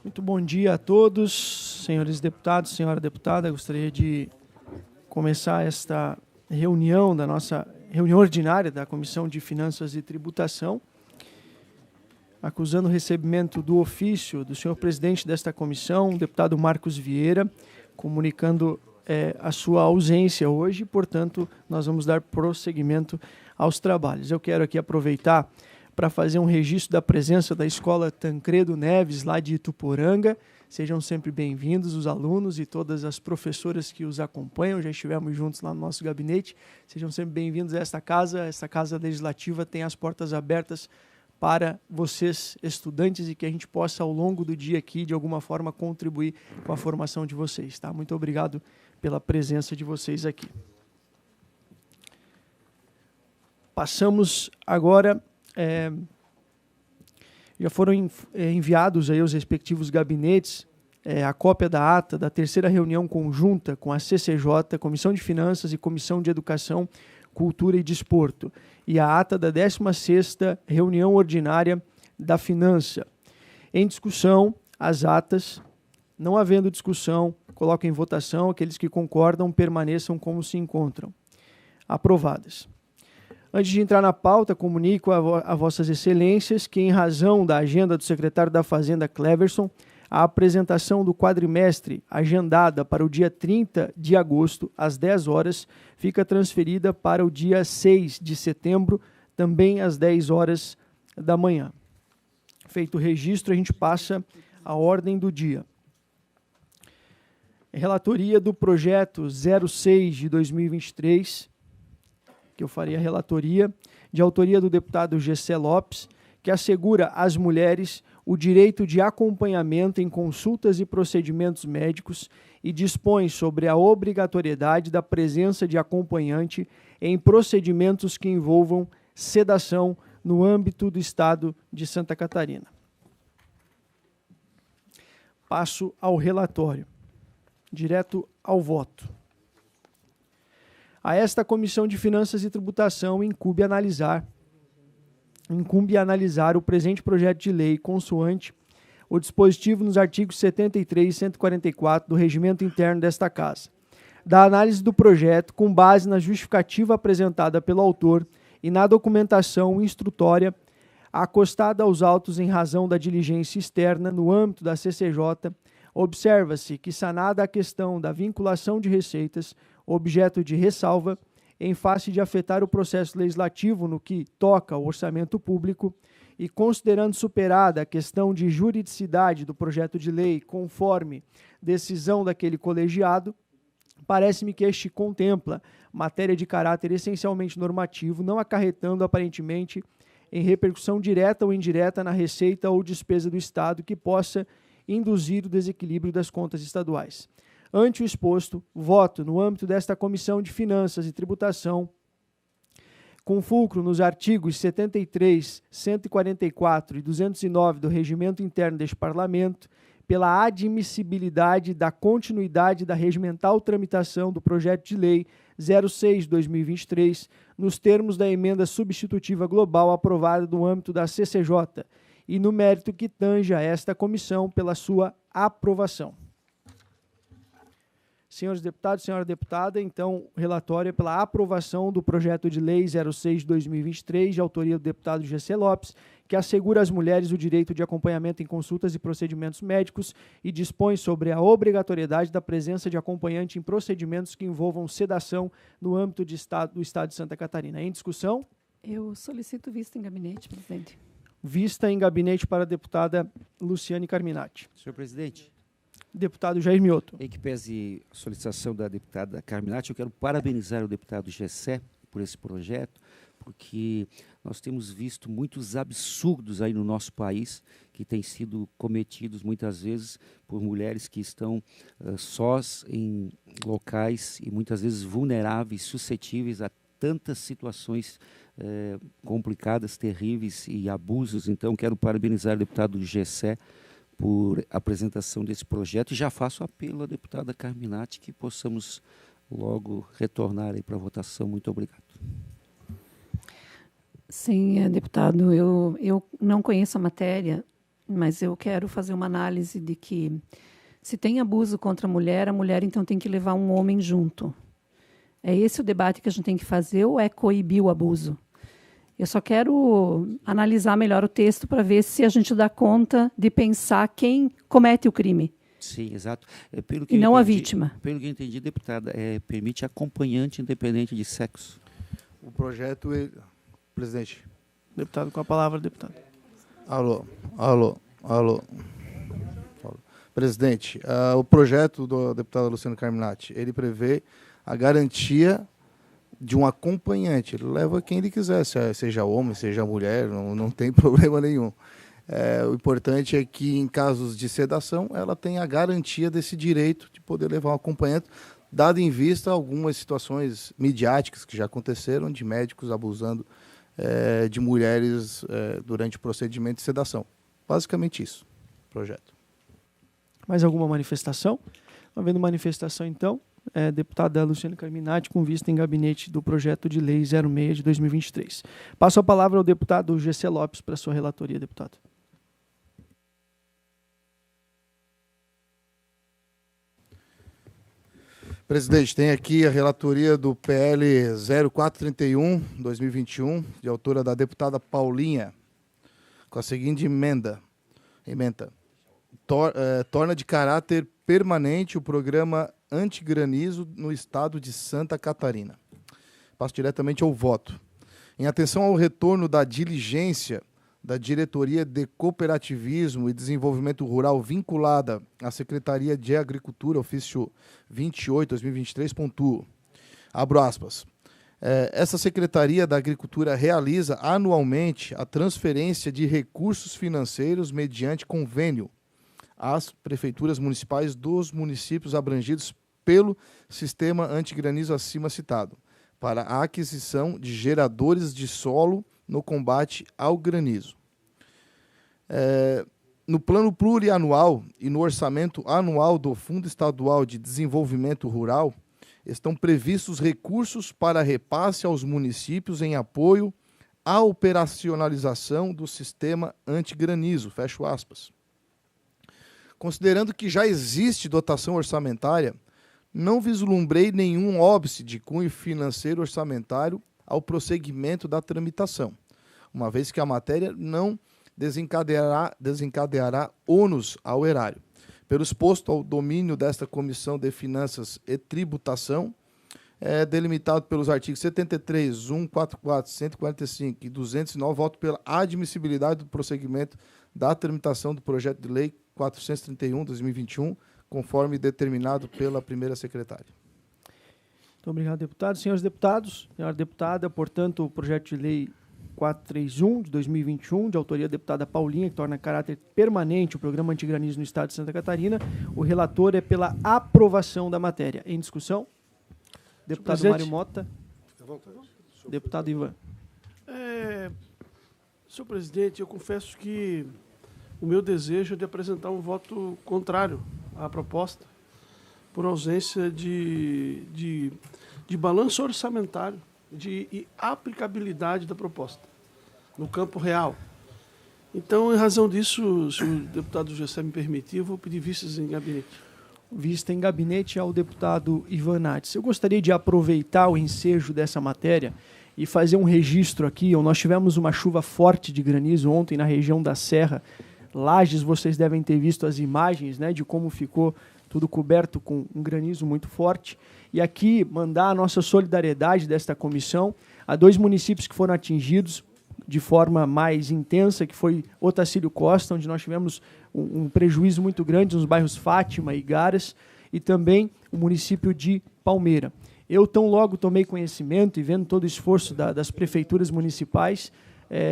Muito bom dia a todos, senhores deputados, senhora deputada. Gostaria de começar esta reunião da nossa reunião ordinária da Comissão de Finanças e Tributação, acusando o recebimento do ofício do senhor presidente desta comissão, o deputado Marcos Vieira, comunicando a sua ausência hoje, portanto, nós vamos dar prosseguimento aos trabalhos. Eu quero aqui aproveitar para fazer um registro da presença da Escola Tancredo Neves, lá de Ituporanga. Sejam sempre bem-vindos os alunos e todas as professoras que os acompanham. Já estivemos juntos lá no nosso gabinete. Sejam sempre bem-vindos a esta casa. Esta casa legislativa tem as portas abertas para vocês, estudantes, e que a gente possa, ao longo do dia aqui, de alguma forma, contribuir com a formação de vocês. Tá? Muito obrigado pela presença de vocês aqui. Passamos agora... já foram enviados aí aos respectivos gabinetes a cópia da ata da terceira reunião conjunta com a CCJ, Comissão de Finanças e Comissão de Educação, Cultura e Desporto, e a ata da 16ª reunião ordinária da Finança. Em discussão, as atas. Não havendo discussão, coloco em votação. Aqueles que concordam permaneçam como se encontram. Aprovadas. Antes de entrar na pauta, comunico a vossas excelências que, em razão da agenda do secretário da Fazenda, Cleverson, a apresentação do quadrimestre, agendada para o dia 30 de agosto, às 10 horas, fica transferida para o dia 6 de setembro, também às 10 horas da manhã. Feito o registro, a gente passa à ordem do dia. Relatoria do projeto 06 de 2023, que eu farei a relatoria, de autoria do deputado Gessé Lopes, que assegura às mulheres o direito de acompanhamento em consultas e procedimentos médicos e dispõe sobre a obrigatoriedade da presença de acompanhante em procedimentos que envolvam sedação no âmbito do Estado de Santa Catarina. Passo ao relatório. Direto ao voto. A esta Comissão de Finanças e Tributação incumbe analisar o presente projeto de lei consoante o dispositivo nos artigos 73 e 144 do Regimento Interno desta Casa. Da análise do projeto com base na justificativa apresentada pelo autor e na documentação instrutória acostada aos autos em razão da diligência externa no âmbito da CCJ, observa-se que, sanada a questão da vinculação de receitas, objeto de ressalva, em face de afetar o processo legislativo no que toca ao orçamento público, e considerando superada a questão de juridicidade do projeto de lei conforme decisão daquele colegiado, parece-me que este contempla matéria de caráter essencialmente normativo, não acarretando aparentemente em repercussão direta ou indireta na receita ou despesa do Estado que possa induzir o desequilíbrio das contas estaduais. Ante o exposto, voto no âmbito desta Comissão de Finanças e Tributação, com fulcro nos artigos 73, 144 e 209 do Regimento Interno deste Parlamento, pela admissibilidade da continuidade da regimental tramitação do projeto de lei 06/2023, nos termos da emenda substitutiva global aprovada no âmbito da CCJ, e no mérito que tanja a esta comissão pela sua aprovação. Senhores deputados, senhora deputada, então, o relatório é pela aprovação do projeto de lei 06 de 2023, de autoria do deputado Gessé Lopes, que assegura às mulheres o direito de acompanhamento em consultas e procedimentos médicos e dispõe sobre a obrigatoriedade da presença de acompanhante em procedimentos que envolvam sedação no âmbito do Estado de Santa Catarina. Em discussão? Eu solicito vista em gabinete, presidente. Vista em gabinete para a deputada Luciane Carminati. Senhor presidente. Deputado Jair Mioto. Em que pese a solicitação da deputada Carminati, eu quero parabenizar o deputado Gessé por esse projeto, porque nós temos visto muitos absurdos aí no nosso país que têm sido cometidos muitas vezes por mulheres que estão sós em locais e muitas vezes vulneráveis, suscetíveis a tantas situações complicadas, terríveis e abusos. Então, quero parabenizar o deputado Gessé por apresentação desse projeto e já faço apelo à deputada Carminati que possamos logo retornar aí para a votação. Muito obrigado. Sim, deputado, eu não conheço a matéria Mas eu quero fazer uma análise de que, se tem abuso contra a mulher então tem que levar um homem junto. É esse o debate que a gente tem que fazer, ou é coibir o abuso? Eu só quero analisar melhor o texto para ver se a gente dá conta de pensar quem comete o crime. Sim, exato. E não a vítima. Pelo que eu entendi, deputada, permite acompanhante independente de sexo. O projeto... Presidente. Deputado, com a palavra, deputado. Alô. Presidente, o projeto do deputado Luciano Carminati, ele prevê a garantia de um acompanhante. Ele leva quem ele quiser, seja homem, seja mulher, não tem problema nenhum. O importante é que, em casos de sedação, ela tem a garantia desse direito de poder levar um acompanhante, dado em vista algumas situações midiáticas que já aconteceram, de médicos abusando de mulheres durante o procedimento de sedação. Basicamente isso, projeto. Mais alguma manifestação? Havendo manifestação, então, deputada Luciana Carminati, com vista em gabinete do projeto de lei 06 de 2023. Passo a palavra ao deputado GC Lopes para sua relatoria, deputado. Presidente, tem aqui a relatoria do PL 0431/2021, de autora da deputada Paulinha, com a seguinte emenda. Torna de caráter permanente o programa antigranizo no estado de Santa Catarina. Passo diretamente ao voto. Em atenção ao retorno da diligência da Diretoria de Cooperativismo e Desenvolvimento Rural vinculada à Secretaria de Agricultura, ofício 28/2023, pontuo. Abro aspas. Essa Secretaria da Agricultura realiza anualmente a transferência de recursos financeiros mediante convênio às prefeituras municipais dos municípios abrangidos pelo sistema antigranizo acima citado, para a aquisição de geradores de solo no combate ao granizo. No plano plurianual e no orçamento anual do Fundo Estadual de Desenvolvimento Rural, estão previstos recursos para repasse aos municípios em apoio à operacionalização do sistema antigranizo, fecho aspas. Considerando que já existe dotação orçamentária, não vislumbrei nenhum óbice de cunho financeiro orçamentário ao prosseguimento da tramitação, uma vez que a matéria não desencadeará ônus ao erário. Pelo exposto ao domínio desta Comissão de Finanças e Tributação, delimitado pelos artigos 73, 144, 145 e 209, voto pela admissibilidade do prosseguimento da tramitação do projeto de lei 431/2021, conforme determinado pela primeira secretária. Muito obrigado, deputado. Senhores deputados, senhora deputada, portanto, o projeto de lei 431 de 2021, de autoria da deputada Paulinha, que torna caráter permanente o programa antigranizo no estado de Santa Catarina. O relator é pela aprovação da matéria. Em discussão? Deputado Mário Mota. Deputado Ivan. Senhor presidente, eu confesso que o meu desejo é de apresentar um voto contrário à proposta, por ausência de balanço orçamentário e aplicabilidade da proposta no campo real. Então, em razão disso, se o deputado Gessé me permitir, eu vou pedir vistas em gabinete. Vista em gabinete ao deputado Ivan Nates. Eu gostaria de aproveitar o ensejo dessa matéria e fazer um registro aqui. Nós tivemos uma chuva forte de granizo ontem na região da Serra. Lages, vocês devem ter visto as imagens, né, de como ficou tudo coberto com um granizo muito forte. E aqui mandar a nossa solidariedade desta comissão a 2 municípios que foram atingidos de forma mais intensa, que foi Otacílio Costa, onde nós tivemos um prejuízo muito grande nos bairros Fátima e Garas, e também o município de Palmeira. Eu tão logo tomei conhecimento e vendo todo o esforço das prefeituras municipais,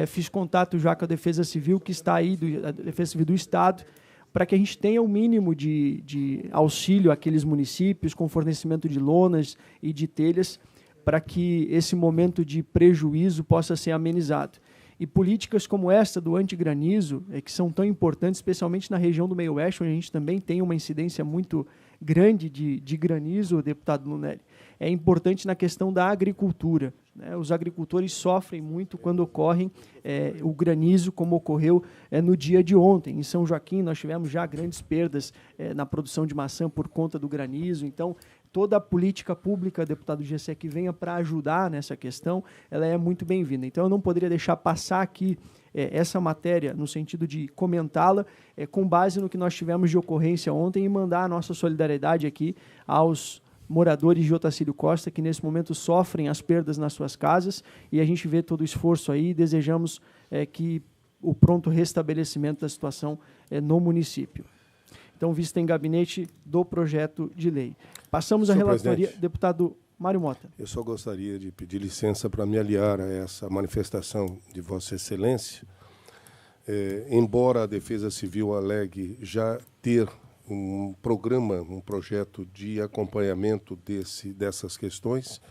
fiz contato já com a Defesa Civil, que está aí, a Defesa Civil do Estado, para que a gente tenha o mínimo de auxílio àqueles municípios, com fornecimento de lonas e de telhas, para que esse momento de prejuízo possa ser amenizado. E políticas como esta do antigranizo, que são tão importantes, especialmente na região do Meio-Oeste, onde a gente também tem uma incidência muito grande de granizo, deputado Lunelli, é importante na questão da agricultura. né? Os agricultores sofrem muito quando ocorre o granizo, como ocorreu no dia de ontem. Em São Joaquim, nós tivemos já grandes perdas na produção de maçã por conta do granizo. Então, toda a política pública, deputado Gessé, que venha para ajudar nessa questão, ela é muito bem-vinda. Então, eu não poderia deixar passar aqui essa matéria no sentido de comentá-la com base no que nós tivemos de ocorrência ontem e mandar a nossa solidariedade aqui aos moradores de Otacílio Costa, que nesse momento sofrem as perdas nas suas casas, e a gente vê todo o esforço aí e desejamos que o pronto restabelecimento da situação no município. Então, vista em gabinete do projeto de lei. Passamos à relatoria. Deputado Mário Mota. Eu só gostaria de pedir licença para me aliar a essa manifestação de Vossa Excelência. Embora a Defesa Civil alegue já ter um programa, um projeto de acompanhamento dessas questões,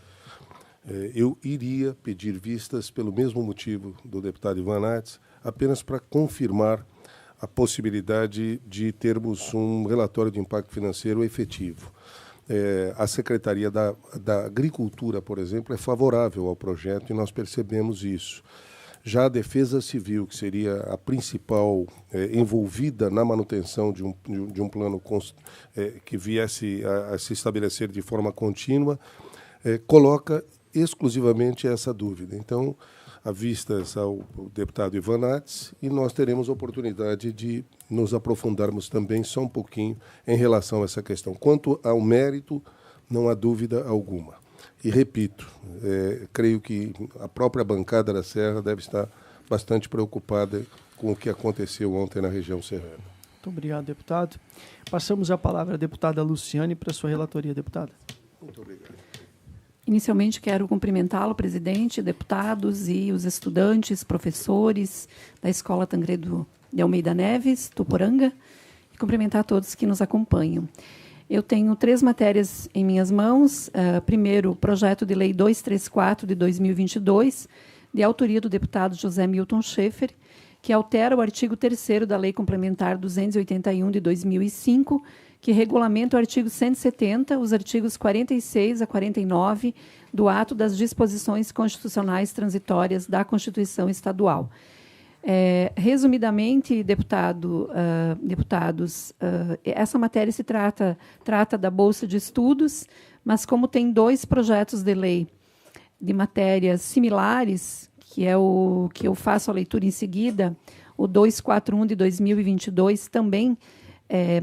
eu iria pedir vistas pelo mesmo motivo do deputado Ivan Nats, apenas para confirmar a possibilidade de termos um relatório de impacto financeiro efetivo. A Secretaria da Agricultura, por exemplo, é favorável ao projeto e nós percebemos isso. Já a Defesa Civil, que seria a principal envolvida na manutenção de um plano que viesse a se estabelecer de forma contínua, coloca exclusivamente essa dúvida. Então, a vistas ao deputado Ivan Nats, e nós teremos a oportunidade de nos aprofundarmos também só um pouquinho em relação a essa questão. Quanto ao mérito, não há dúvida alguma. E repito, creio que a própria bancada da Serra deve estar bastante preocupada com o que aconteceu ontem na região serrana. Muito obrigado, deputado. Passamos a palavra à deputada Luciane para a sua relatoria, deputada. Muito obrigado. Inicialmente, quero cumprimentá-lo, presidente, deputados e os estudantes, professores da Escola Tancredo de Almeida Neves, Tuporanga, e cumprimentar a todos que nos acompanham. Eu tenho 3 matérias em minhas mãos. Primeiro, o projeto de lei 234 de 2022, de autoria do deputado José Milton Schaeffer, que altera o artigo 3º da Lei Complementar 281 de 2005, que regulamenta o artigo 170, os artigos 46 a 49 do ato das disposições constitucionais transitórias da Constituição Estadual. Resumidamente, deputados, essa matéria se trata da Bolsa de Estudos, mas como tem 2 projetos de lei de matérias similares, que é o que eu faço a leitura em seguida, o 241 de 2022 também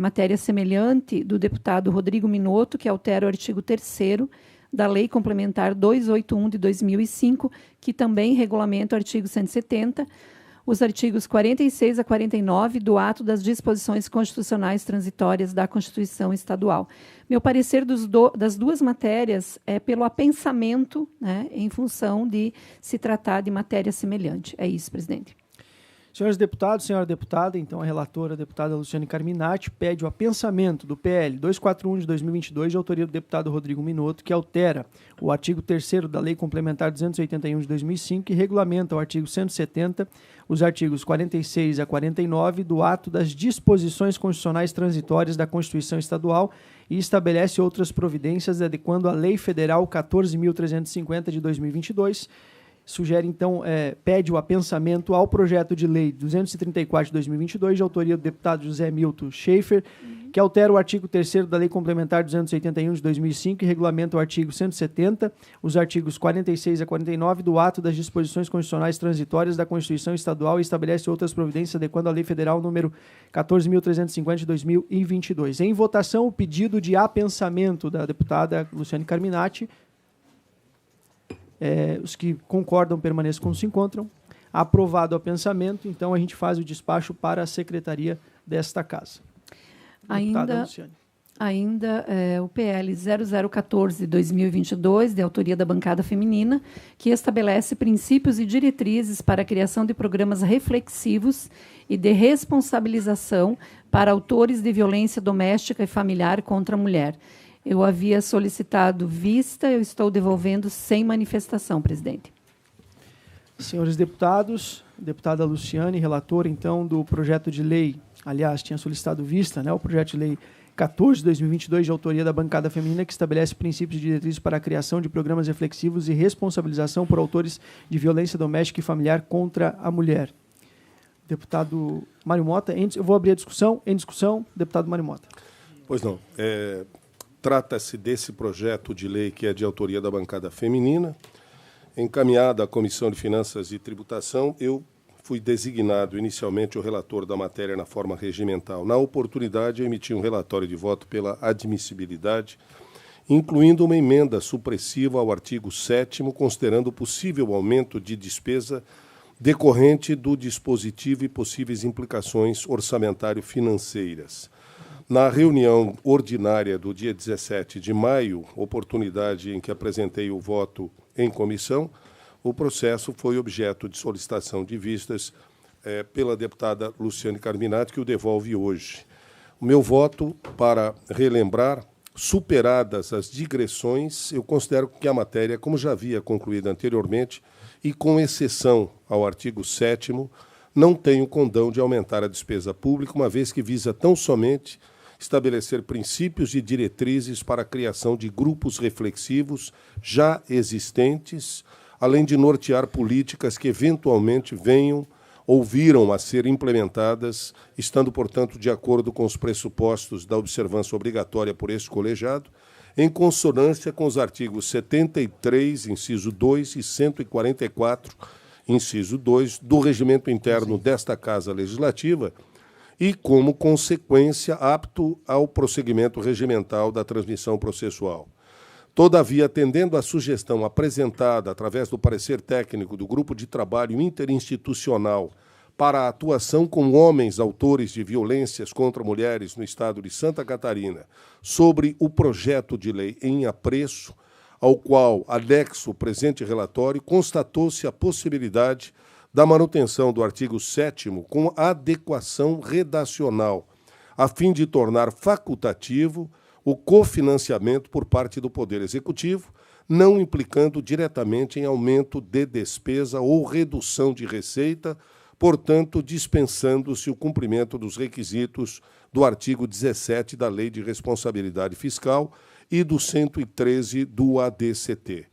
matéria semelhante do deputado Rodrigo Minotto, que altera o artigo 3º da Lei Complementar 281 de 2005, que também regulamenta o artigo 170, os artigos 46 a 49 do ato das disposições constitucionais transitórias da Constituição Estadual. Meu parecer das 2 matérias é pelo apensamento, né, em função de se tratar de matéria semelhante. É isso, presidente. Senhores deputados, senhora deputada, então a relatora, a deputada Luciane Carminati, pede o apensamento do PL 241 de 2022, de autoria do deputado Rodrigo Minotto, que altera o artigo 3º da Lei Complementar 281 de 2005, que regulamenta o artigo 170, os artigos 46 a 49 do ato das disposições constitucionais transitórias da Constituição Estadual e estabelece outras providências adequando a Lei Federal 14.350 de 2022, sugere, então, pede o apensamento ao projeto de lei 234 de 2022, de autoria do deputado José Milton Schaeffer, que altera o artigo 3º da Lei Complementar 281 de 2005 e regulamenta o artigo 170, os artigos 46 a 49 do ato das disposições constitucionais transitórias da Constituição Estadual e estabelece outras providências adequando a Lei Federal número 14.350 de 2022. Em votação, o pedido de apensamento da deputada Luciane Carminati. Os que concordam permaneçam como se encontram. Aprovado o apensamento, então a gente faz o despacho para a secretaria desta casa. Ainda o PL 0014/2022, de autoria da bancada feminina, que estabelece princípios e diretrizes para a criação de programas reflexivos e de responsabilização para autores de violência doméstica e familiar contra a mulher. Eu havia solicitado vista, eu estou devolvendo sem manifestação, presidente. Senhores deputados, deputada Luciane, relatora, então, do projeto de lei, aliás, tinha solicitado vista, né, o projeto de lei 14 de 2022, de autoria da bancada feminina, que estabelece princípios e diretrizes para a criação de programas reflexivos e responsabilização por autores de violência doméstica e familiar contra a mulher. Deputado Mário Mota, eu vou abrir a discussão. Em discussão, deputado Mário Mota. Pois não. Trata-se desse projeto de lei que é de autoria da bancada feminina, encaminhada à Comissão de Finanças e Tributação. Eu fui designado inicialmente o relator da matéria na forma regimental. Na oportunidade, eu emiti um relatório de voto pela admissibilidade, incluindo uma emenda supressiva ao artigo 7º, considerando o possível aumento de despesa decorrente do dispositivo e possíveis implicações orçamentário-financeiras. Na reunião ordinária do dia 17 de maio, oportunidade em que apresentei o voto em comissão, o processo foi objeto de solicitação de vistas pela deputada Luciane Carminati, que o devolve hoje. O meu voto, para relembrar, superadas as digressões, eu considero que a matéria, como já havia concluído anteriormente, e com exceção ao artigo 7º, não tem o condão de aumentar a despesa pública, uma vez que visa tão somente estabelecer princípios e diretrizes para a criação de grupos reflexivos já existentes, além de nortear políticas que eventualmente venham ou viram a ser implementadas, estando, portanto, de acordo com os pressupostos da observância obrigatória por este colegiado, em consonância com os artigos 73, inciso 2, e 144, inciso 2, do regimento interno desta Casa Legislativa, e, como consequência, apto ao prosseguimento regimental da transmissão processual. Todavia, atendendo à sugestão apresentada através do parecer técnico do Grupo de Trabalho Interinstitucional para a atuação com homens autores de violências contra mulheres no Estado de Santa Catarina sobre o projeto de lei em apreço, ao qual anexo o presente relatório, constatou-se a possibilidade da manutenção do artigo 7º com adequação redacional, a fim de tornar facultativo o cofinanciamento por parte do Poder Executivo, não implicando diretamente em aumento de despesa ou redução de receita, portanto, dispensando-se o cumprimento dos requisitos do artigo 17 da Lei de Responsabilidade Fiscal e do 113 do ADCT.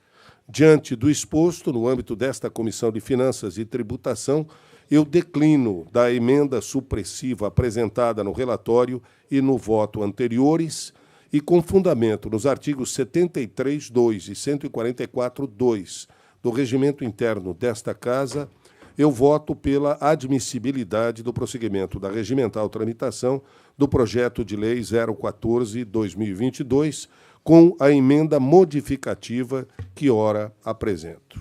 Diante do exposto, no âmbito desta Comissão de Finanças e Tributação, eu declino da emenda supressiva apresentada no relatório e no voto anteriores, e com fundamento nos artigos 73.2 e 144.2 do regimento interno desta Casa, eu voto pela admissibilidade do prosseguimento da regimental tramitação do projeto de lei 014/2022, com a emenda modificativa que ora apresento.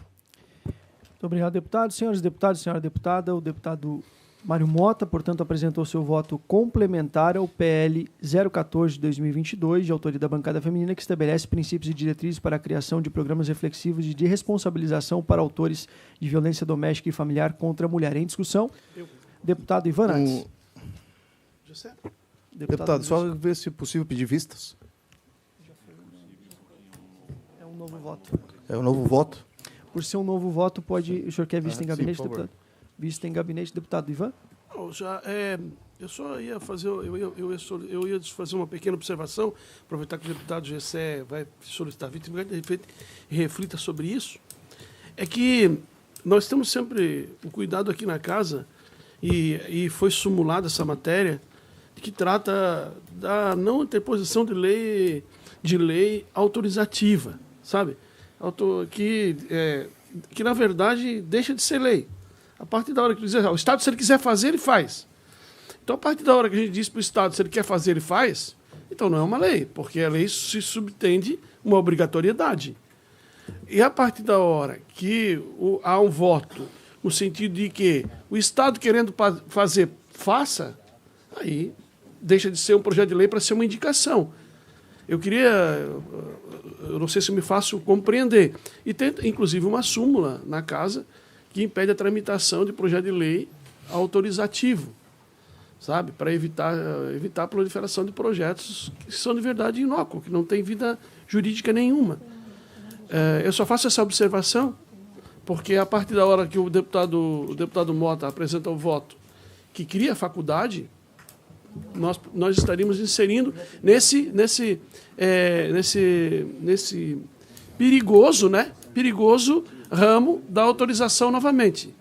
Muito obrigado, deputado. Senhores deputados, senhora deputada, o deputado Mário Mota, portanto, apresentou seu voto complementar ao PL 014/2022, de autoria da bancada feminina, que estabelece princípios e diretrizes para a criação de programas reflexivos e de responsabilização para autores de violência doméstica e familiar contra a mulher. Em discussão, deputado Ivan Ares. Deputado, só ver se é possível pedir vistas. É um novo voto. É um novo voto? Por ser um novo voto, pode... O senhor quer vista em gabinete, sim, por favor. deputado? Vista em gabinete, deputado Ivan? Não, eu só ia fazer, eu ia fazer uma pequena observação, aproveitar que o deputado Gessé vai solicitar vista e reflita sobre isso. É que nós temos sempre o cuidado aqui na casa, e foi sumulada essa matéria, que trata da não interposição de lei autorizativa, sabe? Que na verdade, deixa de ser lei. A partir da hora que diz, o Estado, se ele quiser fazer, ele faz. Então, a partir da hora que a gente diz para o Estado, se ele quer fazer, ele faz, então não é uma lei, porque a lei se subtende uma obrigatoriedade. E a partir da hora que há um voto no sentido de que o Estado querendo fazer, faça, aí deixa de ser um projeto de lei para ser uma indicação. Eu não sei se me faço compreender. E tem, inclusive, uma súmula na casa que impede a tramitação de projeto de lei autorizativo, sabe? Para evitar a proliferação de projetos que são de verdade inócuos, que não têm vida jurídica nenhuma. Eu só faço essa observação porque, a partir da hora que o deputado Mota apresenta o voto que cria a faculdade, nós estaríamos inserindo nesse perigoso, né? Perigoso ramo da autorização novamente,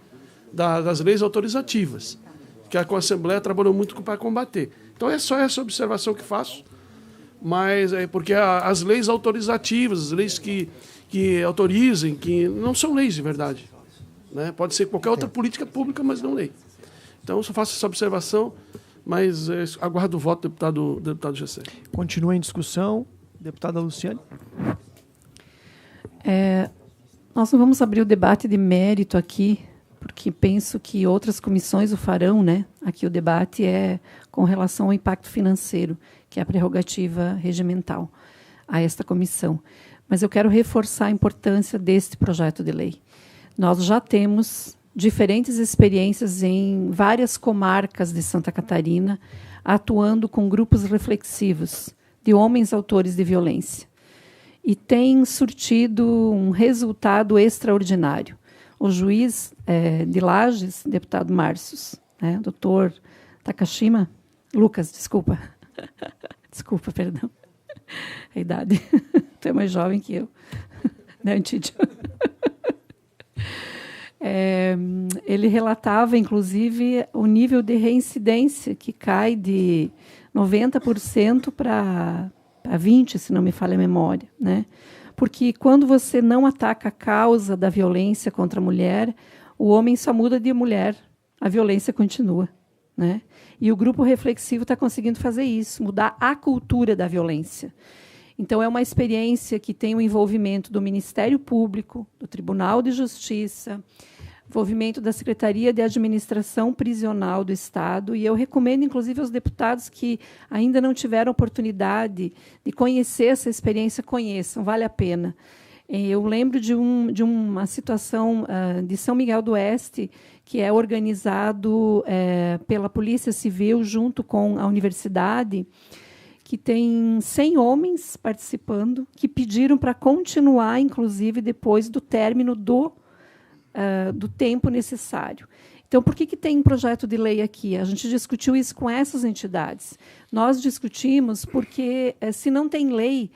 das leis autorizativas, que a Assembleia trabalhou muito para combater. Então é só essa observação que faço, mas é porque as leis autorizativas, as leis que autorizem, que não são leis de verdade, né? Pode ser qualquer outra política pública, mas não lei. Então eu só faço essa observação, mas aguardo o voto do deputado Gessé. Continua em discussão. Deputada Luciane. Nós não vamos abrir o debate de mérito aqui, porque penso que outras comissões o farão, né? Aqui o debate é com relação ao impacto financeiro, que é a prerrogativa regimental a esta comissão. Mas eu quero reforçar a importância deste projeto de lei. Nós já temos diferentes experiências em várias comarcas de Santa Catarina, atuando com grupos reflexivos de homens autores de violência. E tem surtido um resultado extraordinário. O juiz de Lages, deputado Márcios, né, doutor Takashima, Lucas, desculpa. Desculpa, perdão. A idade. Tu é mais jovem que eu. Né, Antídio? Ele relatava, inclusive, o nível de reincidência, que cai de 90% para 20%, se não me falha a memória, né? Porque quando você não ataca a causa da violência contra a mulher, o homem só muda de mulher, a violência continua, né? E o grupo reflexivo está conseguindo fazer isso, mudar a cultura da violência. Então, é uma experiência que tem o envolvimento do Ministério Público, do Tribunal de Justiça, envolvimento da Secretaria de Administração Prisional do Estado, e eu recomendo, inclusive, aos deputados que ainda não tiveram oportunidade de conhecer essa experiência, conheçam, vale a pena. Eu lembro de uma situação de São Miguel do Oeste, que é organizado pela Polícia Civil junto com a universidade, que tem 100 homens participando, que pediram para continuar, inclusive, depois do término do tempo necessário. Então, por que tem um projeto de lei aqui? A gente discutiu isso com essas entidades. Nós discutimos porque, se não tem lei,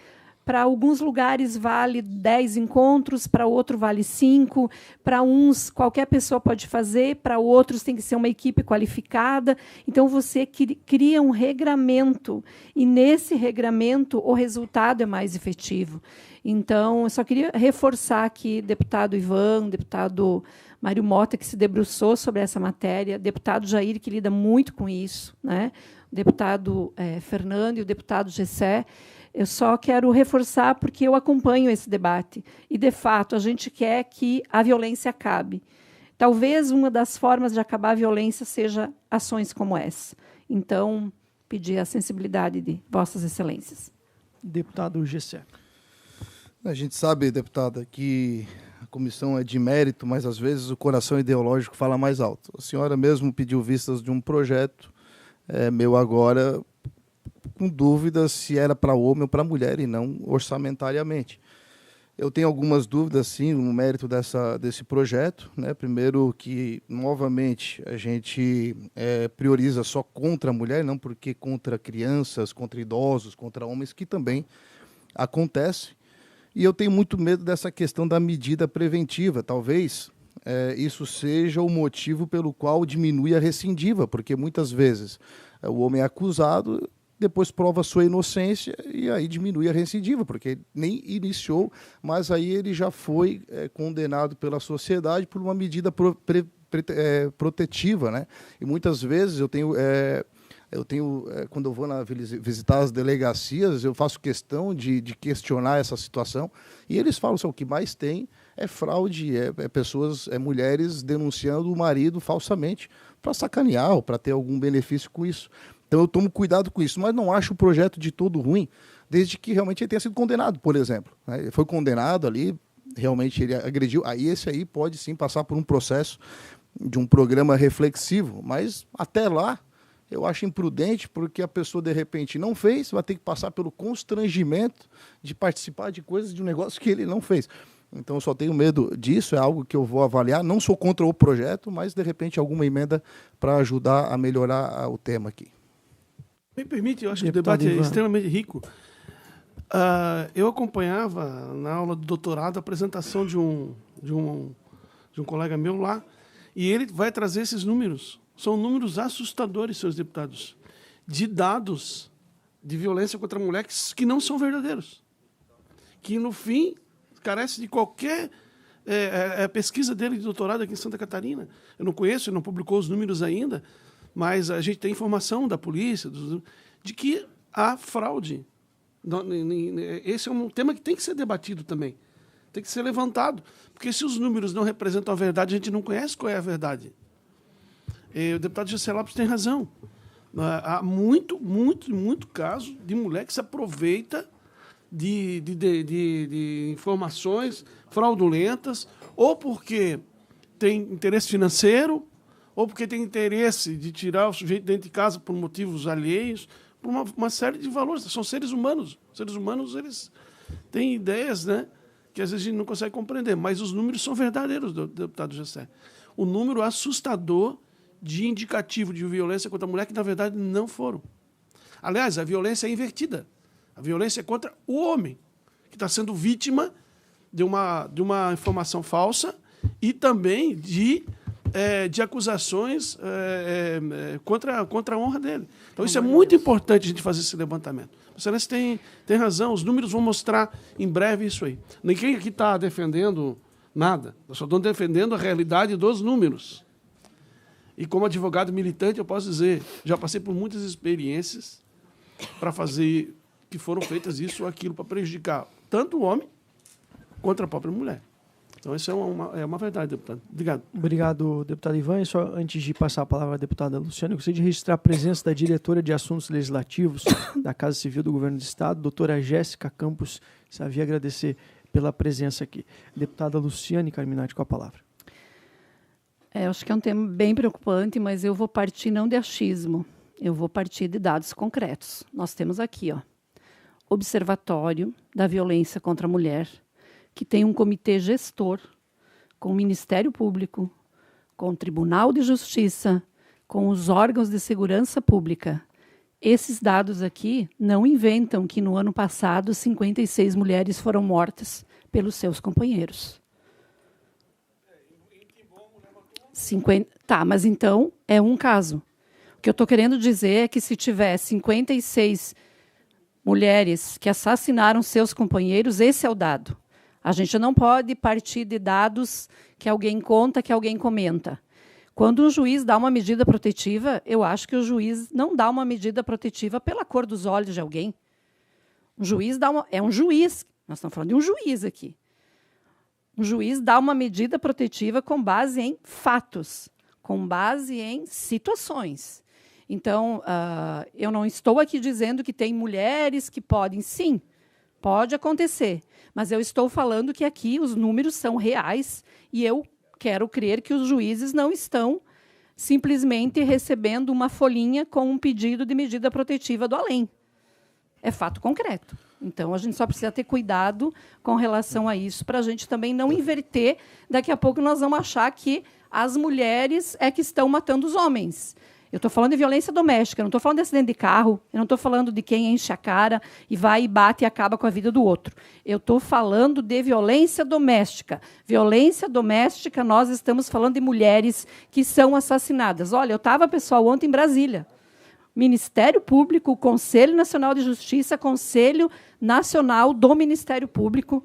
para alguns lugares vale 10 encontros, para outro vale 5, para uns qualquer pessoa pode fazer, para outros tem que ser uma equipe qualificada. Então, você cria um regramento, e nesse regramento o resultado é mais efetivo. Então, eu só queria reforçar aqui, deputado Ivan, deputado Mário Mota, que se debruçou sobre essa matéria, deputado Jair, que lida muito com isso, né? O deputado Fernando e o deputado Gessé. Eu só quero reforçar porque eu acompanho esse debate. E, de fato, a gente quer que a violência acabe. Talvez uma das formas de acabar a violência seja ações como essa. Então, pedir a sensibilidade de Vossas Excelências. Deputado Gessé. A gente sabe, deputada, que a comissão é de mérito, mas, às vezes, o coração ideológico fala mais alto. A senhora mesmo pediu vistas de um projeto meu agora, com dúvidas se era para homem ou para mulher e não orçamentariamente. Eu tenho algumas dúvidas, sim, no mérito desse projeto, né? Primeiro que, novamente, a gente prioriza só contra a mulher, não porque contra crianças, contra idosos, contra homens, que também acontece. E eu tenho muito medo dessa questão da medida preventiva. Talvez isso seja o motivo pelo qual diminui a recidiva, porque muitas vezes o homem é acusado, depois prova sua inocência e aí diminui a recidiva, porque nem iniciou, mas aí ele já foi condenado pela sociedade por uma medida protetiva, né? E muitas vezes eu tenho quando eu vou visitar as delegacias, eu faço questão de questionar essa situação, e eles falam que o que mais tem é fraude, pessoas, mulheres denunciando o marido falsamente para sacanear ou para ter algum benefício com isso. Então eu tomo cuidado com isso, mas não acho o projeto de todo ruim, desde que realmente ele tenha sido condenado, por exemplo. Ele foi condenado ali, realmente ele agrediu, aí esse aí pode sim passar por um processo de um programa reflexivo, mas até lá eu acho imprudente, porque a pessoa de repente não fez, vai ter que passar pelo constrangimento de participar de coisas, de um negócio que ele não fez. Então eu só tenho medo disso, é algo que eu vou avaliar, não sou contra o projeto, mas de repente alguma emenda para ajudar a melhorar o tema aqui. Me permite, eu acho que o Deputado debate é Ivan. extremamente rico. Eu acompanhava na aula do doutorado a apresentação de um colega meu lá, e ele vai trazer esses números. São números assustadores, senhores deputados, de dados de violência contra a mulher que não são verdadeiros. Que, no fim, carece de qualquer pesquisa dele de doutorado aqui em Santa Catarina. Eu não conheço, ele não publicou os números ainda, mas a gente tem informação da polícia de que há fraude. Esse é um tema que tem que ser debatido também. Tem que ser levantado. Porque se os números não representam a verdade, a gente não conhece qual é a verdade. O deputado Jessé Lopes tem razão. Há muito caso de mulher que se aproveita de informações fraudulentas, ou porque tem interesse financeiro, ou porque tem interesse de tirar o sujeito dentro de casa por motivos alheios, por uma série de valores. São seres humanos. Os seres humanos, eles têm ideias, né, que às vezes a gente não consegue compreender, mas os números são verdadeiros, deputado Jessé. O número assustador de indicativo de violência contra a mulher que, na verdade, não foram. Aliás, a violência é invertida. A violência é contra o homem, que está sendo vítima de uma informação falsa e também de acusações contra a honra dele. Então, isso é muito importante a gente fazer esse levantamento. O Excelência tem razão, os números vão mostrar em breve isso aí. Ninguém aqui está defendendo nada, nós só estamos defendendo a realidade dos números. E como advogado militante, eu posso dizer, já passei por muitas experiências para fazer que foram feitas isso ou aquilo para prejudicar tanto o homem quanto a própria mulher. Então, isso é uma verdade, deputado. Obrigado. Obrigado, deputado Ivan. E só antes de passar a palavra à deputada Luciana, eu gostaria de registrar a presença da diretora de Assuntos Legislativos da Casa Civil do Governo do Estado, doutora Jéssica Campos Xavier, agradecer pela presença aqui. Deputada Luciane Carminati, com a palavra. Acho que é um tema bem preocupante, mas eu vou partir não de achismo, eu vou partir de dados concretos. Nós temos aqui, Observatório da Violência contra a Mulher, que tem um comitê gestor com o Ministério Público, com o Tribunal de Justiça, com os órgãos de segurança pública. Esses dados aqui não inventam que no ano passado 56 mulheres foram mortas pelos seus companheiros. 50, tá, mas então é um caso. O que eu estou querendo dizer é que se tiver 56 mulheres que assassinaram seus companheiros, esse é o dado. A gente não pode partir de dados que alguém conta, que alguém comenta. Quando um juiz dá uma medida protetiva, eu acho que o juiz não dá uma medida protetiva pela cor dos olhos de alguém. O juiz é um juiz, nós estamos falando de um juiz aqui. Um juiz dá uma medida protetiva com base em fatos, com base em situações. Então, eu não estou aqui dizendo que tem mulheres que podem, sim, pode acontecer, mas eu estou falando que aqui os números são reais e eu quero crer que os juízes não estão simplesmente recebendo uma folhinha com um pedido de medida protetiva do além. É fato concreto. Então, a gente só precisa ter cuidado com relação a isso, para a gente também não inverter. Daqui a pouco nós vamos achar que as mulheres é que estão matando os homens. Eu estou falando de violência doméstica, eu não estou falando de acidente de carro, eu não estou falando de quem enche a cara e vai e bate e acaba com a vida do outro. Eu estou falando de violência doméstica. Violência doméstica, nós estamos falando de mulheres que são assassinadas. Olha, eu estava, pessoal, ontem em Brasília. Ministério Público, Conselho Nacional de Justiça, Conselho Nacional do Ministério Público,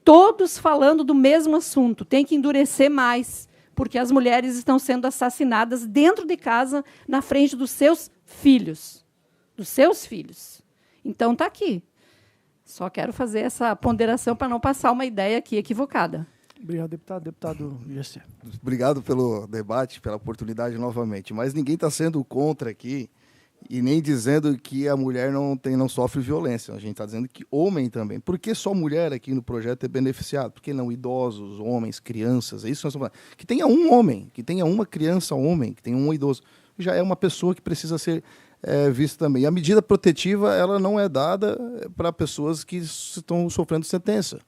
todos falando do mesmo assunto. Tem que endurecer mais, porque as mulheres estão sendo assassinadas dentro de casa, na frente dos seus filhos. Dos seus filhos. Então, está aqui. Só quero fazer essa ponderação para não passar uma ideia aqui equivocada. Obrigado, deputado. Deputado Jessé. Obrigado pelo debate, pela oportunidade novamente. Mas ninguém está sendo contra aqui e nem dizendo que a mulher não sofre violência. A gente está dizendo que homem também. Por que só mulher aqui no projeto é beneficiado? Por que não idosos, homens, crianças? É isso que nós estamos falando. Que tenha um homem, que tenha uma criança homem, que tenha um idoso. Já é uma pessoa que precisa ser vista também. E a medida protetiva ela não é dada para pessoas que estão sofrendo sentença.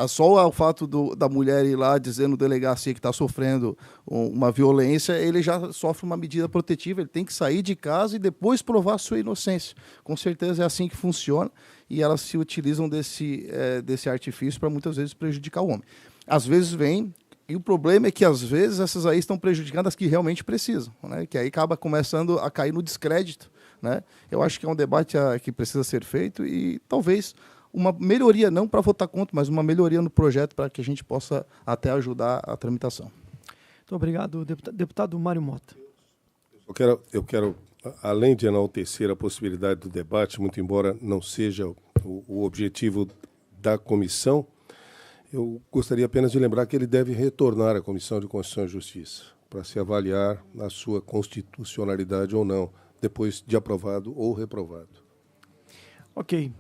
Só o fato da mulher ir lá dizendo delegacia que está sofrendo uma violência, ele já sofre uma medida protetiva, ele tem que sair de casa e depois provar a sua inocência. Com certeza é assim que funciona e elas se utilizam desse artifício para muitas vezes prejudicar o homem. Às vezes vem, e o problema é que às vezes essas aí estão prejudicando as que realmente precisam, né? Que aí acaba começando a cair no descrédito, né? Eu acho que é um debate que precisa ser feito e talvez uma melhoria, não para votar contra, mas uma melhoria no projeto para que a gente possa até ajudar a tramitação. Muito obrigado, deputado Mário Mota. Eu quero, além de enaltecer a possibilidade do debate, muito embora não seja o objetivo da comissão, eu gostaria apenas de lembrar que ele deve retornar à Comissão de Constituição e Justiça para se avaliar a sua constitucionalidade ou não, depois de aprovado ou reprovado. Ok.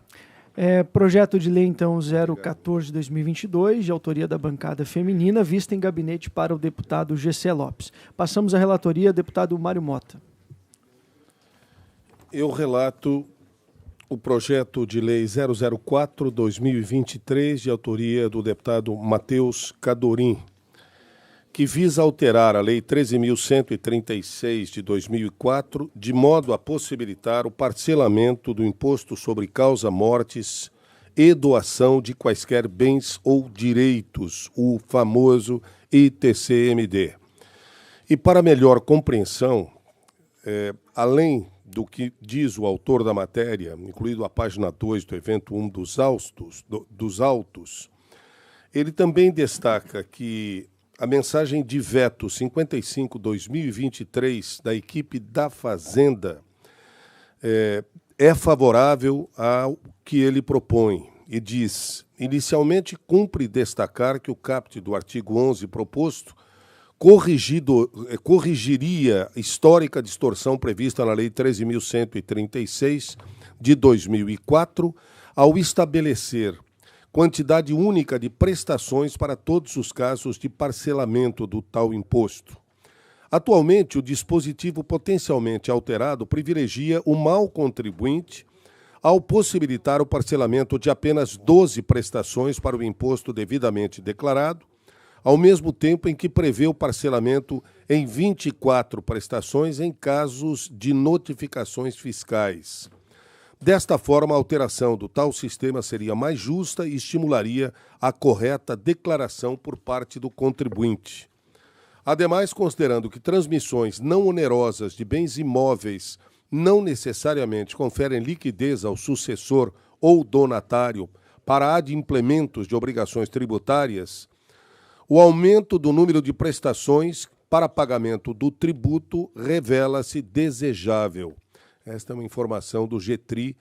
Projeto de lei, então, 014 de 2022, de autoria da bancada feminina, vista em gabinete para o deputado GC Lopes. Passamos à relatoria, deputado Mário Mota. Eu relato o projeto de lei 004/2023, de autoria do deputado Matheus Cadorim, que visa alterar a Lei 13.136 de 2004, de modo a possibilitar o parcelamento do imposto sobre causa-mortes e doação de quaisquer bens ou direitos, o famoso ITCMD. E para melhor compreensão, além do que diz o autor da matéria, incluído a página 2 do evento 1 dos autos, ele também destaca que a mensagem de veto 55/2023 da equipe da Fazenda é favorável ao que ele propõe e diz: inicialmente, cumpre destacar que o caput do artigo 11 proposto corrigiria histórica distorção prevista na Lei 13.136 de 2004 ao estabelecer quantidade única de prestações para todos os casos de parcelamento do tal imposto. Atualmente, o dispositivo potencialmente alterado privilegia o mau contribuinte ao possibilitar o parcelamento de apenas 12 prestações para o imposto devidamente declarado, ao mesmo tempo em que prevê o parcelamento em 24 prestações em casos de notificações fiscais. Desta forma, a alteração do tal sistema seria mais justa e estimularia a correta declaração por parte do contribuinte. Ademais, considerando que transmissões não onerosas de bens imóveis não necessariamente conferem liquidez ao sucessor ou donatário para adimplementos de obrigações tributárias, o aumento do número de prestações para pagamento do tributo revela-se desejável. Esta é uma informação do GETRI.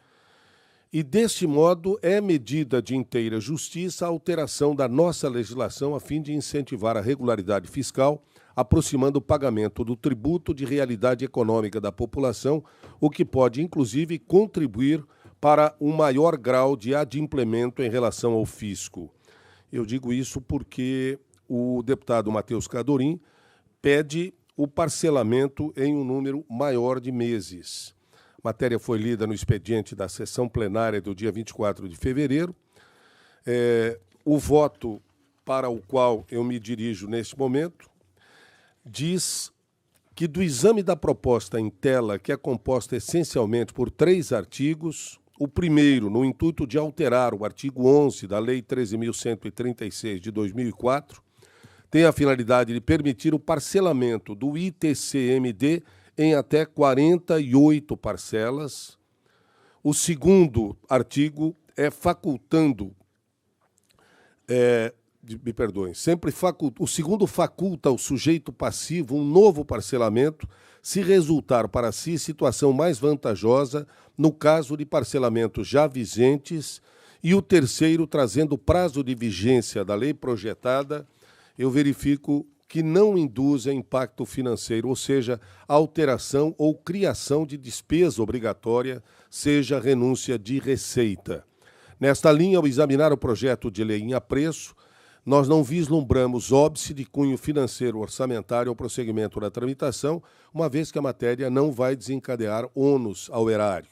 E, deste modo, é medida de inteira justiça a alteração da nossa legislação a fim de incentivar a regularidade fiscal, aproximando o pagamento do tributo de realidade econômica da população, o que pode, inclusive, contribuir para um maior grau de adimplemento em relação ao fisco. Eu digo isso porque o deputado Matheus Cadorim pede o parcelamento em um número maior de meses. A matéria foi lida no expediente da sessão plenária do dia 24 de fevereiro. O voto para o qual eu me dirijo neste momento diz que do exame da proposta em tela, que é composta essencialmente por 3 artigos, o primeiro, no intuito de alterar o artigo 11 da Lei 13.136 de 2004, tem a finalidade de permitir o parcelamento do ITCMD em até 48 parcelas. O segundo artigo é facultando, o segundo faculta ao sujeito passivo um novo parcelamento se resultar para si situação mais vantajosa no caso de parcelamentos já vigentes, e o terceiro, trazendo o prazo de vigência da lei projetada, eu verifico que não induz a impacto financeiro, ou seja, alteração ou criação de despesa obrigatória, seja renúncia de receita. Nesta linha, ao examinar o projeto de lei em apreço, nós não vislumbramos óbice de cunho financeiro orçamentário ao prosseguimento da tramitação, uma vez que a matéria não vai desencadear ônus ao erário.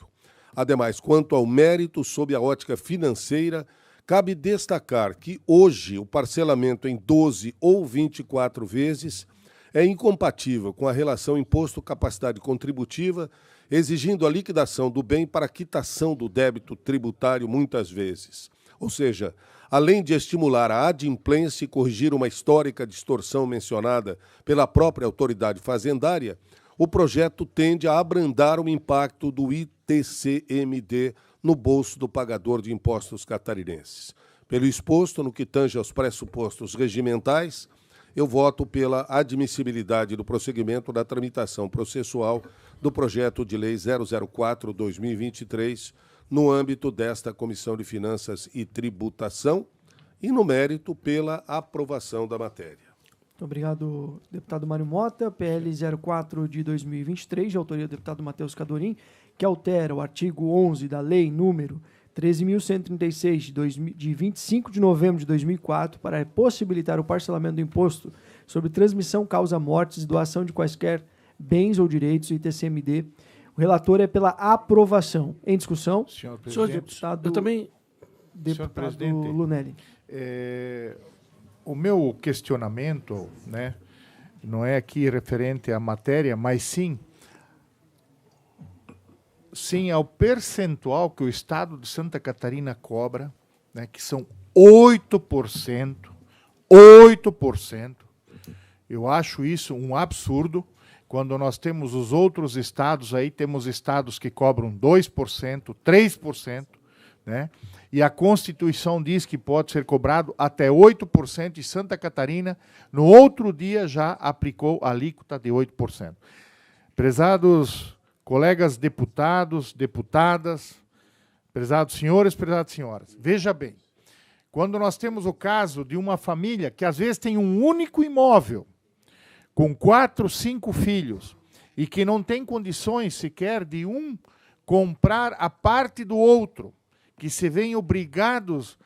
Ademais, quanto ao mérito sob a ótica financeira, Cabe destacar que hoje o parcelamento em 12 ou 24 vezes é incompatível com a relação imposto-capacidade contributiva, exigindo a liquidação do bem para quitação do débito tributário muitas vezes. Ou seja, além de estimular a adimplência e corrigir uma histórica distorção mencionada pela própria autoridade fazendária, o projeto tende a abrandar o impacto do ITCMD no bolso do pagador de impostos catarinenses. Pelo exposto, no que tange aos pressupostos regimentais, eu voto pela admissibilidade do prosseguimento da tramitação processual do projeto de lei 004/2023 no âmbito desta Comissão de Finanças e Tributação e, no mérito, pela aprovação da matéria. Muito obrigado, deputado Mário Mota. PL 04 de 2023, de autoria do deputado Matheus Cadorim, que altera o artigo 11 da Lei número 13.136, de 25 de novembro de 2004, para possibilitar o parcelamento do imposto sobre transmissão, causa-mortes e doação de quaisquer bens ou direitos, ITCMD. O relator é pela aprovação. Em discussão, Senhor Senhor presidente, deputado, eu também... deputado presidente, Lunelli. O meu questionamento, né, não é aqui referente à matéria, mas sim ao percentual que o Estado de Santa Catarina cobra, né, que são 8%. 8%. Eu acho isso um absurdo, quando nós temos os outros estados aí, temos estados que cobram 2%, 3%, né? E a Constituição diz que pode ser cobrado até 8%, e Santa Catarina, no outro dia, já aplicou a alíquota de 8%. Prezados colegas deputados, deputadas, prezados senhores, prezadas senhoras, veja bem, quando nós temos o caso de uma família que às vezes tem um único imóvel, com 4, 5 filhos, e que não tem condições sequer de um comprar a parte do outro, que se veem obrigados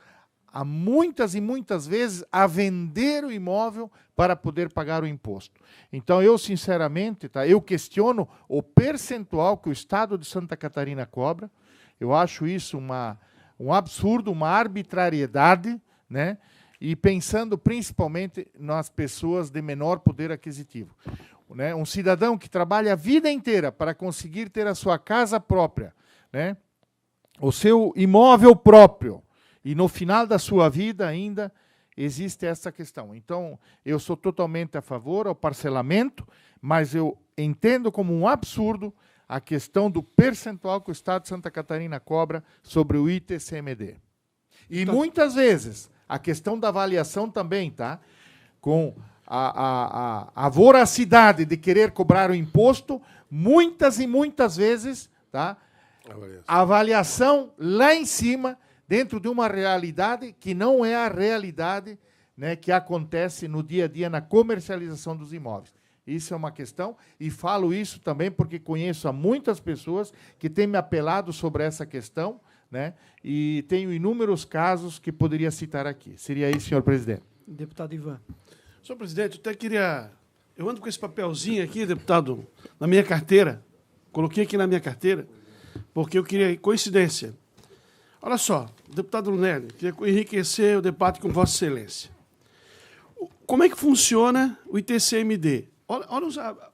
a muitas e muitas vezes a vender o imóvel para poder pagar o imposto. Então, eu, sinceramente, eu questiono o percentual que o Estado de Santa Catarina cobra. Eu acho isso um absurdo, uma arbitrariedade, né? E pensando principalmente nas pessoas de menor poder aquisitivo. Né? Um cidadão que trabalha a vida inteira para conseguir ter a sua casa própria, né? O seu imóvel próprio, e no final da sua vida ainda existe essa questão. Então, eu sou totalmente a favor ao parcelamento, mas eu entendo como um absurdo a questão do percentual que o Estado de Santa Catarina cobra sobre o ITCMD. E muitas vezes, a questão da avaliação também, tá? Com a voracidade de querer cobrar o imposto, muitas e muitas vezes, tá? A avaliação lá em cima, dentro de uma realidade que não é a realidade, né, que acontece no dia a dia na comercialização dos imóveis. Isso é uma questão, e falo isso também porque conheço a muitas pessoas que têm me apelado sobre essa questão, né, e tenho inúmeros casos que poderia citar aqui. Seria isso, senhor presidente. Deputado Ivan. Senhor presidente, eu até queria... Eu ando com esse papelzinho aqui, deputado, na minha carteira. Coloquei aqui na minha carteira, porque eu queria... Coincidência. Olha só, deputado Lunelli, queria enriquecer o debate com Vossa Excelência. Como é que funciona o ITCMD? Olha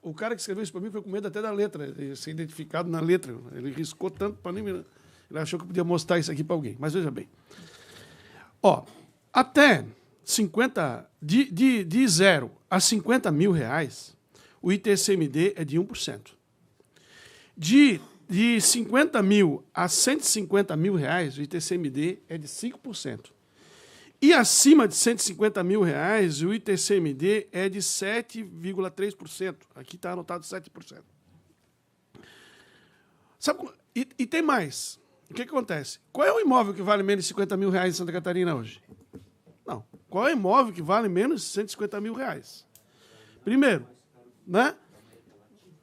o cara que escreveu isso para mim foi com medo até da letra, de ser identificado na letra. Ele riscou tanto para mim, ele achou que podia mostrar isso aqui para alguém. Mas veja bem. Ó, até 50, de 0 a 50 mil reais, o ITCMD é de 1%. De 50 mil a 150 mil reais, o ITCMD é de 5%. E acima de 150 mil reais, o ITCMD é de 7,3%. Aqui está anotado 7%. Sabe, e tem mais. O que acontece? Qual é o imóvel que vale menos de 50 mil reais em Santa Catarina hoje? Não. Qual é o imóvel que vale menos de 150 mil reais? Primeiro, né?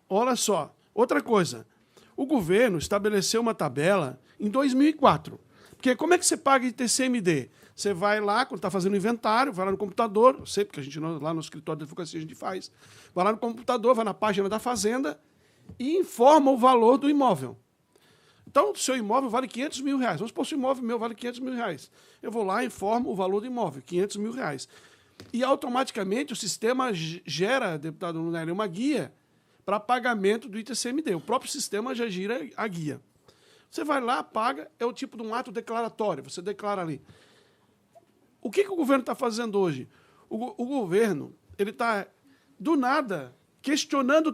Olha só. Outra coisa. O governo estabeleceu uma tabela em 2004. Porque como é que você paga ITCMD? Você vai lá, quando está fazendo inventário, vai lá no computador, eu sei porque a gente lá no escritório de advocacia a gente faz, vai lá no computador, vai na página da Fazenda e informa o valor do imóvel. Então, o seu imóvel vale 500 mil reais. Vamos supor que o imóvel meu vale 500 mil reais. Eu vou lá e informo o valor do imóvel, 500 mil reais. E automaticamente o sistema gera, deputado Lunelli, uma guia para pagamento do ITCMD. O próprio sistema já gira a guia. Você vai lá, paga, é o tipo de um ato declaratório, você declara ali. O que o governo está fazendo hoje? O governo ele está, do nada, questionando a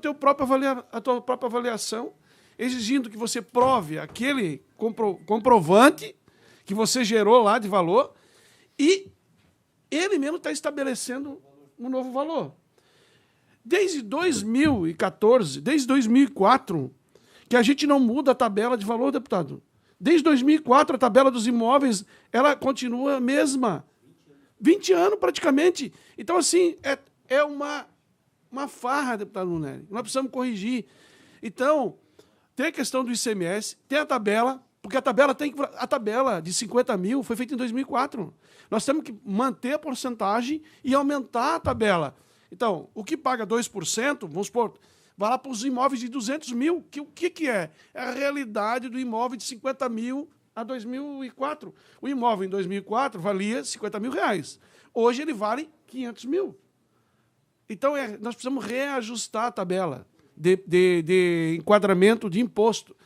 tua própria avaliação, exigindo que você prove aquele comprovante que você gerou lá de valor e ele mesmo está estabelecendo um novo valor. Desde 2014, desde 2004, que a gente não muda a tabela de valor, deputado. Desde 2004, a tabela dos imóveis ela continua a mesma. 20 anos, praticamente. Então, assim, é uma farra, deputado Lunelli. Nós precisamos corrigir. Então, tem a questão do ICMS, tem a tabela, porque a tabela de 50 mil foi feita em 2004. Nós temos que manter a porcentagem e aumentar a tabela. Então, o que paga 2%, vamos supor, vai lá para os imóveis de 200 mil. O que é? É a realidade do imóvel de 50 mil a 2004. O imóvel em 2004 valia 50 mil reais. Hoje ele vale 500 mil. Então, nós precisamos reajustar a tabela de enquadramento de imposto.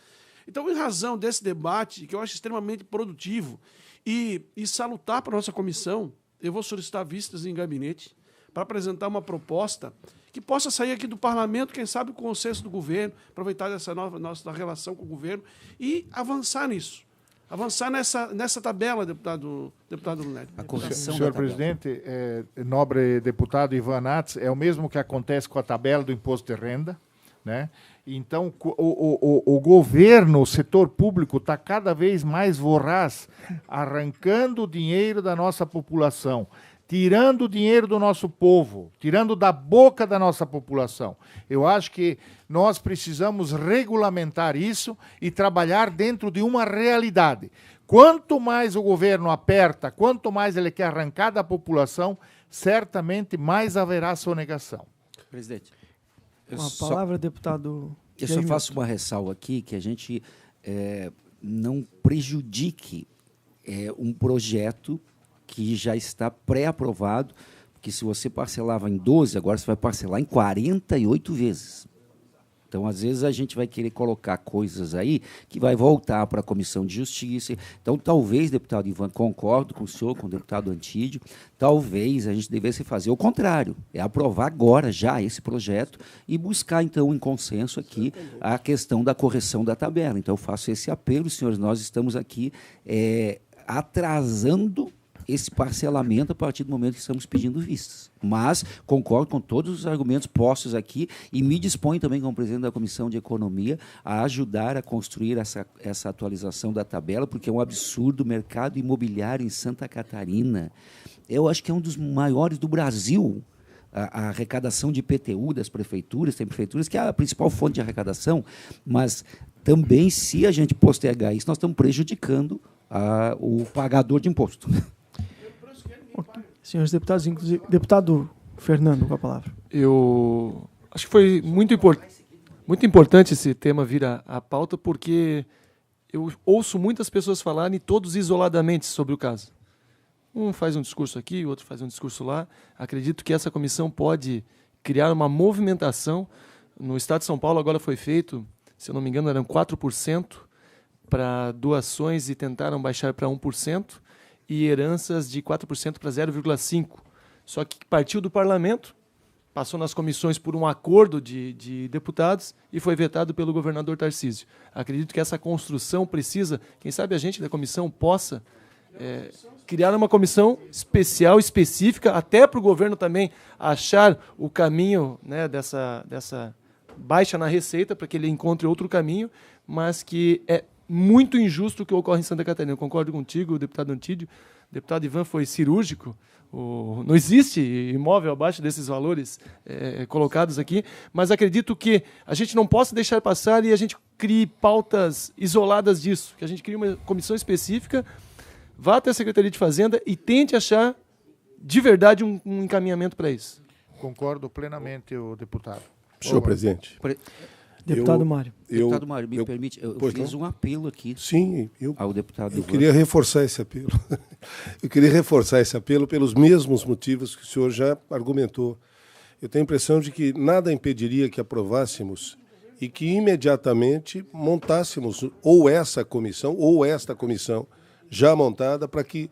Então, em razão desse debate, que eu acho extremamente produtivo e salutar para a nossa comissão, eu vou solicitar vistas em gabinete para apresentar uma proposta que possa sair aqui do parlamento, quem sabe com o consenso do governo, aproveitar essa nossa relação com o governo e avançar nisso. Avançar nessa tabela, deputado Lunelli. Senhor presidente, nobre deputado Ivan Nats, é o mesmo que acontece com a tabela do imposto de renda, né? Então, o governo, o setor público está cada vez mais voraz, arrancando o dinheiro da nossa população, tirando o dinheiro do nosso povo, tirando da boca da nossa população. Eu acho que nós precisamos regulamentar isso e trabalhar dentro de uma realidade. Quanto mais o governo aperta, quanto mais ele quer arrancar da população, certamente mais haverá sonegação. Presidente. Com a palavra, deputado. Eu só faço uma ressalva aqui, que a gente não prejudique um projeto que já está pré-aprovado, porque se você parcelava em 12, agora você vai parcelar em 48 vezes. Então, às vezes, a gente vai querer colocar coisas aí que vai voltar para a Comissão de Justiça. Então, talvez, deputado Ivan, concordo com o senhor, com o deputado Antídio, talvez a gente devesse fazer o contrário, aprovar agora já esse projeto e buscar, então, em consenso aqui a questão da correção da tabela. Então, eu faço esse apelo, senhores, nós estamos aqui atrasando esse parcelamento a partir do momento que estamos pedindo vistas. Mas concordo com todos os argumentos postos aqui e me disponho também, como presidente da Comissão de Economia, a ajudar a construir essa atualização da tabela, porque é um absurdo o mercado imobiliário em Santa Catarina. Eu acho que é um dos maiores do Brasil. A arrecadação de IPTU das prefeituras, tem prefeituras que é a principal fonte de arrecadação, mas também, se a gente postergar isso, nós estamos prejudicando o pagador de imposto. Senhores deputados, inclusive, deputado Fernando, com a palavra. Eu acho que foi muito importante esse tema vir à pauta, porque eu ouço muitas pessoas falarem, todos isoladamente, sobre o caso. Um faz um discurso aqui, o outro faz um discurso lá. Acredito que essa comissão pode criar uma movimentação. No Estado de São Paulo agora foi feito, se eu não me engano, eram 4% para doações e tentaram baixar para 1%. E heranças de 4% para 0,5%. Só que partiu do parlamento, passou nas comissões por um acordo de deputados e foi vetado pelo governador Tarcísio. Acredito que essa construção precisa, quem sabe a gente da comissão possa criar uma comissão especial, específica, até para o governo também achar o caminho, né, dessa baixa na receita, para que ele encontre outro caminho, mas que é muito injusto o que ocorre em Santa Catarina. Eu concordo contigo, deputado Antídio. O deputado Ivan foi cirúrgico. Não existe imóvel abaixo desses valores colocados aqui, mas acredito que a gente não possa deixar passar e a gente crie pautas isoladas disso, que a gente crie uma comissão específica, vá até a Secretaria de Fazenda e tente achar de verdade um encaminhamento para isso. Concordo plenamente, o deputado. Senhor presidente. Deputado Mário. Deputado Mário, me permite, eu fiz um apelo aqui ao deputado Eu queria reforçar esse apelo. Eu queria reforçar esse apelo pelos mesmos motivos que o senhor já argumentou. Eu tenho a impressão de que nada impediria que aprovássemos e que imediatamente montássemos ou essa comissão ou esta comissão já montada para que,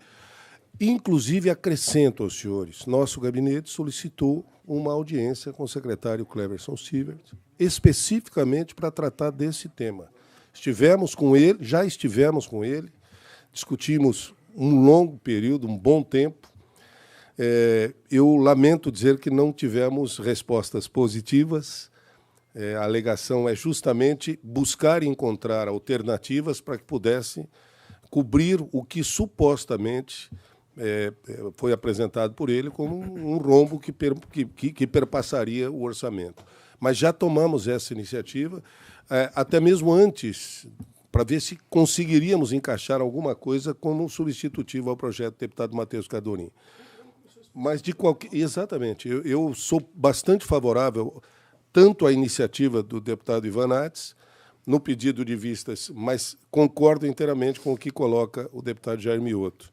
inclusive, acrescento aos senhores, nosso gabinete solicitou uma audiência com o secretário Cleverson Sievert, especificamente para tratar desse tema. Já estivemos com ele, discutimos um longo período, um bom tempo. Eu lamento dizer que não tivemos respostas positivas. A alegação é justamente buscar encontrar alternativas para que pudesse cobrir o que supostamente foi apresentado por ele como um rombo que perpassaria o orçamento. Mas já tomamos essa iniciativa, até mesmo antes, para ver se conseguiríamos encaixar alguma coisa como substitutivo ao projeto do deputado Matheus Cardonim. Mas, exatamente, eu sou bastante favorável tanto à iniciativa do deputado Ivan Nats, no pedido de vistas, mas concordo inteiramente com o que coloca o deputado Jair Mioto.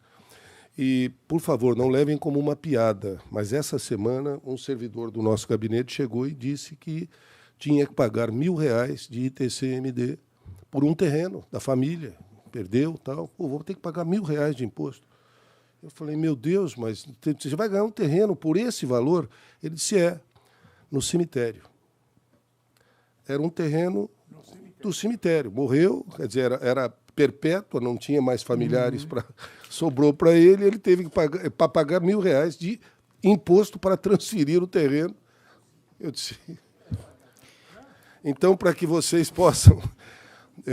E, por favor, não levem como uma piada, mas essa semana um servidor do nosso gabinete chegou e disse que tinha que pagar R$1.000 de ITCMD por um terreno da família, perdeu, tal. Pô, vou ter que pagar R$1.000 de imposto. Eu falei, meu Deus, mas você vai ganhar um terreno por esse valor? Ele disse, no cemitério. Era um terreno do cemitério. Morreu, quer dizer, era perpétua, não tinha mais familiares, sobrou para ele teve que pagar R$1.000 de imposto para transferir o terreno. Eu disse... Então, para que vocês possam...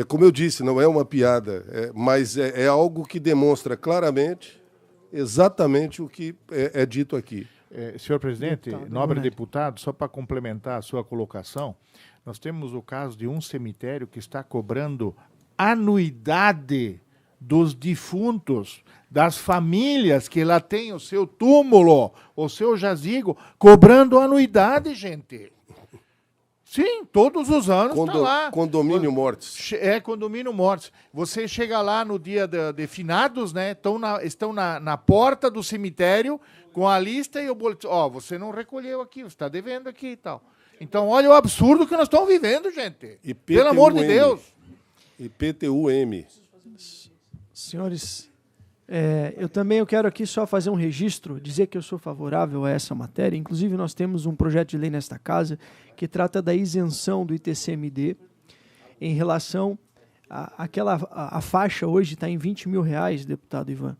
como eu disse, não é uma piada, mas é algo que demonstra claramente exatamente o que é dito aqui. Senhor presidente, nobre deputado, só para complementar a sua colocação, nós temos o caso de um cemitério que está cobrando anuidade dos defuntos, das famílias que lá tem o seu túmulo, o seu jazigo, cobrando anuidade, gente. Sim, todos os anos está lá. Condomínio Mortis. Condomínio Mortis. Você chega lá no dia de finados, né? Estão na porta do cemitério com a lista e o boletim. Você não recolheu aqui, você está devendo aqui e tal. Então, olha o absurdo que nós estamos vivendo, gente. Pelo amor de Deus. IPTU-M. Senhores, eu quero aqui só fazer um registro, dizer que eu sou favorável a essa matéria. Inclusive, nós temos um projeto de lei nesta casa que trata da isenção do ITCMD em relação a faixa hoje está em R$20.000, deputado Ivan,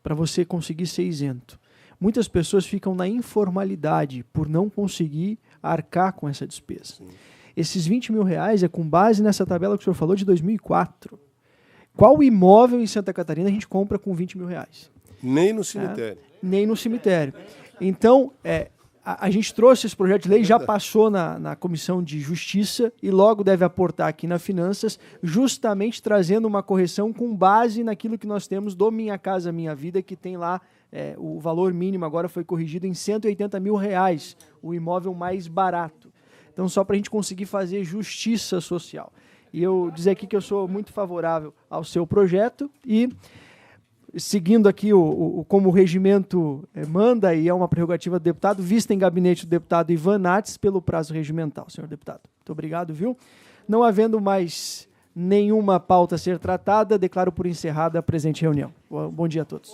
para você conseguir ser isento. Muitas pessoas ficam na informalidade por não conseguir arcar com essa despesa. Sim. Esses R$20.000 é com base nessa tabela que o senhor falou de 2004. Qual imóvel em Santa Catarina a gente compra com R$20.000? Nem no cemitério. Nem no cemitério. Então, a gente trouxe esse projeto de lei, já passou na Comissão de Justiça e logo deve aportar aqui na Finanças, justamente trazendo uma correção com base naquilo que nós temos do Minha Casa Minha Vida, que tem lá o valor mínimo agora foi corrigido em R$180.000, o imóvel mais barato. Então, só para a gente conseguir fazer justiça social. E eu dizer aqui que eu sou muito favorável ao seu projeto e, seguindo aqui como o regimento manda, e é uma prerrogativa do deputado, vista em gabinete do deputado Ivan Nats pelo prazo regimental, senhor deputado. Muito obrigado, viu? Não havendo mais nenhuma pauta a ser tratada, declaro por encerrada a presente reunião. Bom dia a todos.